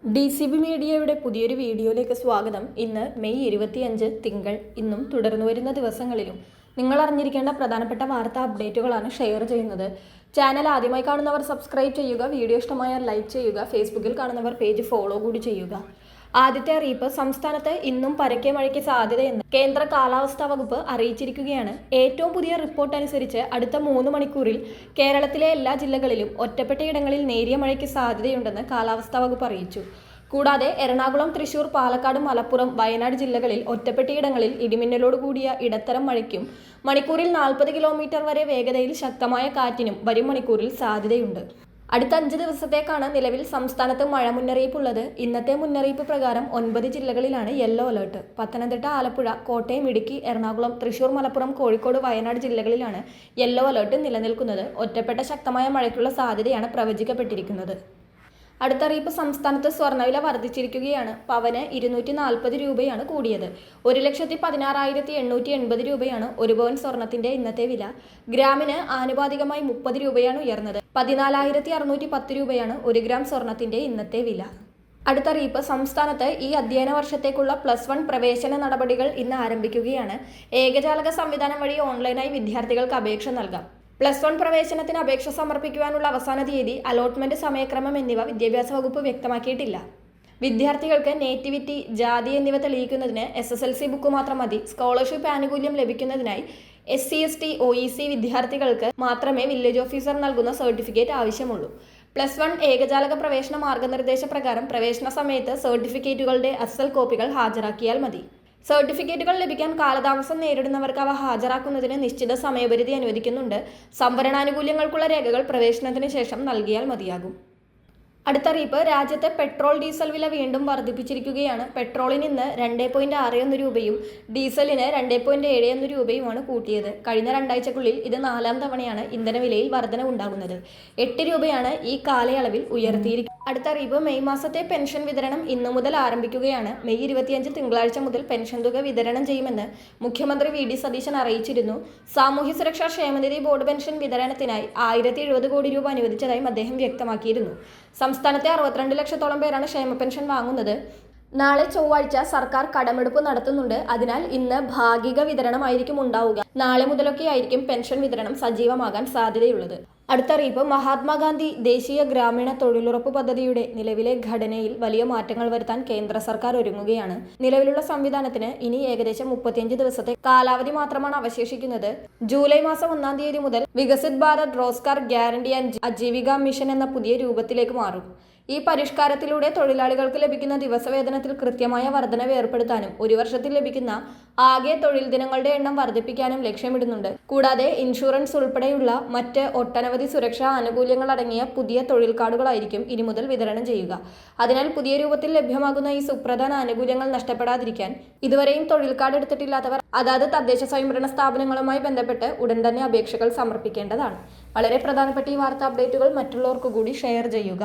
DCB മീഡിയയുടെ പുതിയൊരു വീഡിയോയിലേക്ക് സ്വാഗതം. ഇന്ന് മെയ് 25 തിങ്കൾ. ഇന്നും തുടർന്നു വരുന്ന ദിവസങ്ങളിലും നിങ്ങൾ അറിഞ്ഞിരിക്കേണ്ട പ്രധാനപ്പെട്ട വാർത്താ അപ്ഡേറ്റുകളാണ് ഷെയർ ചെയ്യുന്നത്. ചാനൽ ആദ്യമായി കാണുന്നവർ സബ്സ്ക്രൈബ് ചെയ്യുക, വീഡിയോ ഇഷ്ടമായാൽ ലൈക്ക് ചെയ്യുക, ഫേസ്ബുക്കിൽ കാണുന്നവർ പേജ് ഫോളോ കൂടി ചെയ്യുക. ആദ്യത്തെ അറിയിപ്പ്, സംസ്ഥാനത്ത് ഇന്നും പരക്കെ മഴയ്ക്ക് സാധ്യതയെന്ന് കേന്ദ്ര കാലാവസ്ഥാ വകുപ്പ് അറിയിച്ചിരിക്കുകയാണ്. ഏറ്റവും പുതിയ റിപ്പോർട്ട് അനുസരിച്ച് അടുത്ത 3 മണിക്കൂറിൽ കേരളത്തിലെ എല്ലാ ജില്ലകളിലും ഒറ്റപ്പെട്ടയിടങ്ങളിൽ നേരിയ മഴയ്ക്ക് സാധ്യതയുണ്ടെന്ന് കാലാവസ്ഥാ വകുപ്പ് അറിയിച്ചു. കൂടാതെ എറണാകുളം, തൃശൂർ, പാലക്കാട്, മലപ്പുറം, വയനാട് ജില്ലകളിൽ ഒറ്റപ്പെട്ടയിടങ്ങളിൽ ഇടിമിന്നലോട് കൂടിയ ഇടത്തരം മഴയ്ക്കും മണിക്കൂറിൽ 40 കിലോമീറ്റർ വരെ വേഗതയിൽ ശക്തമായ കാറ്റിനും വരും മണിക്കൂറിൽ സാധ്യതയുണ്ട്. അടുത്ത 5 ദിവസത്തേക്കാണ് നിലവിൽ സംസ്ഥാനത്ത് മഴ മുന്നറിയിപ്പുള്ളത്. ഇന്നത്തെ മുന്നറിയിപ്പ് പ്രകാരം 9 ജില്ലകളിലാണ് യെല്ലോ അലേർട്ട്. പത്തനംതിട്ട, ആലപ്പുഴ, കോട്ടയം, ഇടുക്കി, എറണാകുളം, തൃശൂർ, മലപ്പുറം, കോഴിക്കോട്, വയനാട് ജില്ലകളിലാണ് യെല്ലോ അലേർട്ട് നിലനിൽക്കുന്നത്. ഒറ്റപ്പെട്ട ശക്തമായ മഴയ്ക്കുള്ള സാധ്യതയാണ് പ്രവചിക്കപ്പെട്ടിരിക്കുന്നത്. അടുത്ത അറിയിപ്പ്, സംസ്ഥാനത്ത് സ്വർണ്ണവില വർദ്ധിച്ചിരിക്കുകയാണ്. പവന് 240 രൂപയാണ് കൂടിയത്. 1,16,880 രൂപയാണ് ഒരു പവൻ സ്വർണത്തിന്റെ ഇന്നത്തെ വില. ഗ്രാമിന് ആനുപാതികമായി 30 രൂപയാണ് ഉയർന്നത്. 14,610 രൂപയാണ് 1 ഗ്രാം സ്വർണത്തിന്റെ ഇന്നത്തെ വില. അടുത്ത അറിയിപ്പ്, സംസ്ഥാനത്ത് ഈ അധ്യയന വർഷത്തേക്കുള്ള +1 പ്രവേശന നടപടികൾ ഇന്ന് ആരംഭിക്കുകയാണ്. ഏകജാലക സംവിധാനം വഴി ഓൺലൈനായി വിദ്യാർത്ഥികൾക്ക് അപേക്ഷ നൽകാം. +1 പ്രവേശനത്തിന് അപേക്ഷ സമർപ്പിക്കുവാനുള്ള അവസാന തീയതി, അലോട്ട്മെന്റ് സമയക്രമം എന്നിവ വിദ്യാഭ്യാസ വകുപ്പ് വ്യക്തമാക്കിയിട്ടില്ല. വിദ്യാർത്ഥികൾക്ക് നേറ്റിവിറ്റി, ജാതി എന്നിവ തെളിയിക്കുന്നതിന് SSLC ബുക്ക് മാത്രം മതി. സ്കോളർഷിപ്പ് ആനുകൂല്യം ലഭിക്കുന്നതിനായി SC/ST OEC വിദ്യാർത്ഥികൾക്ക് മാത്രമേ വില്ലേജ് ഓഫീസർ നൽകുന്ന സർട്ടിഫിക്കറ്റ് ആവശ്യമുള്ളൂ. +1 ഏകജാലക പ്രവേശന മാർഗനിർദ്ദേശ പ്രകാരം പ്രവേശന സമയത്ത് സർട്ടിഫിക്കറ്റുകളുടെ അസൽ കോപ്പികൾ ഹാജരാക്കിയാൽ മതി. സർട്ടിഫിക്കറ്റുകൾ ലഭിക്കാൻ കാലതാമസം നേരിടുന്നവർക്ക് അവ ഹാജരാക്കുന്നതിന് നിശ്ചിത സമയപരിധി അനുവദിക്കുന്നുണ്ട്. സംവരണാനുകൂല്യങ്ങൾക്കുള്ള രേഖകൾ പ്രവേശനത്തിന് ശേഷം നൽകിയാൽ മതിയാകും. അടുത്തറിയിപ്പ്, രാജ്യത്തെ പെട്രോൾ, ഡീസൽ വില വീണ്ടും വർദ്ധിപ്പിച്ചിരിക്കുകയാണ്. പെട്രോളിന് ഇന്ന് 2.61 രൂപയും ഡീസലിന് 2.71 രൂപയുമാണ് കൂട്ടിയത്. കഴിഞ്ഞ 2 ആഴ്ചക്കുള്ളിൽ ഇത് 4ാം തവണയാണ് ഇന്ധനവിലയിൽ വർധനവുണ്ടാകുന്നത്. 8 രൂപയാണ് ഈ കാലയളവിൽ ഉയർത്തിയിരിക്കുന്നത്. അടുത്തറിയിപ്പ്, മെയ് മാസത്തെ പെൻഷൻ വിതരണം ഇന്നു മുതൽ ആരംഭിക്കുകയാണ്. മെയ് 25 തിങ്കളാഴ്ച മുതൽ പെൻഷൻ തുക വിതരണം ചെയ്യുമെന്ന് മുഖ്യമന്ത്രി VD സതീശൻ അറിയിച്ചിരുന്നു. സാമൂഹ്യ സുരക്ഷാ ക്ഷേമനിധി ബോർഡ് പെൻഷൻ വിതരണത്തിനായി 1070 കോടി രൂപ അനുവദിച്ചതായും അദ്ദേഹം വ്യക്തമാക്കിയിരുന്നു. സംസ്ഥാനത്തെ 62 ലക്ഷത്തോളം പേരാണ് ക്ഷേമ പെൻഷൻ വാങ്ങുന്നത്. നാളെ ചൊവ്വാഴ്ച സർക്കാർ കടമെടുപ്പ് നടത്തുന്നുണ്ട്. അതിനാൽ ഇന്ന് ഭാഗിക വിതരണമായിരിക്കും ഉണ്ടാവുക. നാളെ മുതലൊക്കെ ആയിരിക്കും പെൻഷൻ വിതരണം സജീവമാകാൻ സാധ്യതയുള്ളത്. അടുത്തറിയിപ്പ്, മഹാത്മാഗാന്ധി ദേശീയ ഗ്രാമീണ തൊഴിലുറപ്പ് പദ്ധതിയുടെ നിലവിലെ ഘടനയിൽ വലിയ മാറ്റങ്ങൾ വരുത്താൻ കേന്ദ്ര സർക്കാർ ഒരുങ്ങുകയാണ്. നിലവിലുള്ള സംവിധാനത്തിന് ഇനി ഏകദേശം 35 ദിവസത്തെ കാലാവധി മാത്രമാണ് അവശേഷിക്കുന്നത്. ജൂലൈ മാസം 1-ാം തീയതി മുതൽ Viksit Bharat Rozgar guarantee and Ajeevika mission എന്ന പുതിയ രൂപത്തിലേക്ക് മാറും. ഈ പരിഷ്കാരത്തിലൂടെ തൊഴിലാളികൾക്ക് ലഭിക്കുന്ന ദിവസവേതനത്തിൽ കൃത്യമായ വർധനവ് ഏർപ്പെടുത്താനും 1 വർഷത്തിൽ ലഭിക്കുന്ന ആകെ തൊഴിൽ ദിനങ്ങളുടെ എണ്ണം വർദ്ധിപ്പിക്കാനും ലക്ഷ്യമിടുന്നുണ്ട്. കൂടാതെ ഇൻഷുറൻസ് ഉൾപ്പെടെയുള്ള മറ്റ് ഒട്ടനവധി സുരക്ഷാ ആനുകൂല്യങ്ങൾ അടങ്ങിയ പുതിയ തൊഴിൽ കാർഡുകളായിരിക്കും ഇനി മുതൽ വിതരണം ചെയ്യുക. അതിനാൽ പുതിയ രൂപത്തിൽ ലഭ്യമാകുന്ന ഈ സുപ്രധാന ആനുകൂല്യങ്ങൾ നഷ്ടപ്പെടാതിരിക്കാൻ ഇതുവരെയും തൊഴിൽ കാർഡ് എടുത്തിട്ടില്ലാത്തവർ അതാത് തദ്ദേശ സ്വയംഭരണ സ്ഥാപനങ്ങളുമായി ബന്ധപ്പെട്ട് ഉടൻ തന്നെ അപേക്ഷകൾ സമർപ്പിക്കേണ്ടതാണ്. വളരെ പ്രധാനപ്പെട്ട ഈ വാർത്താ അപ്ഡേറ്റുകൾ മറ്റുള്ളവർക്ക് കൂടി ഷെയർ ചെയ്യുക.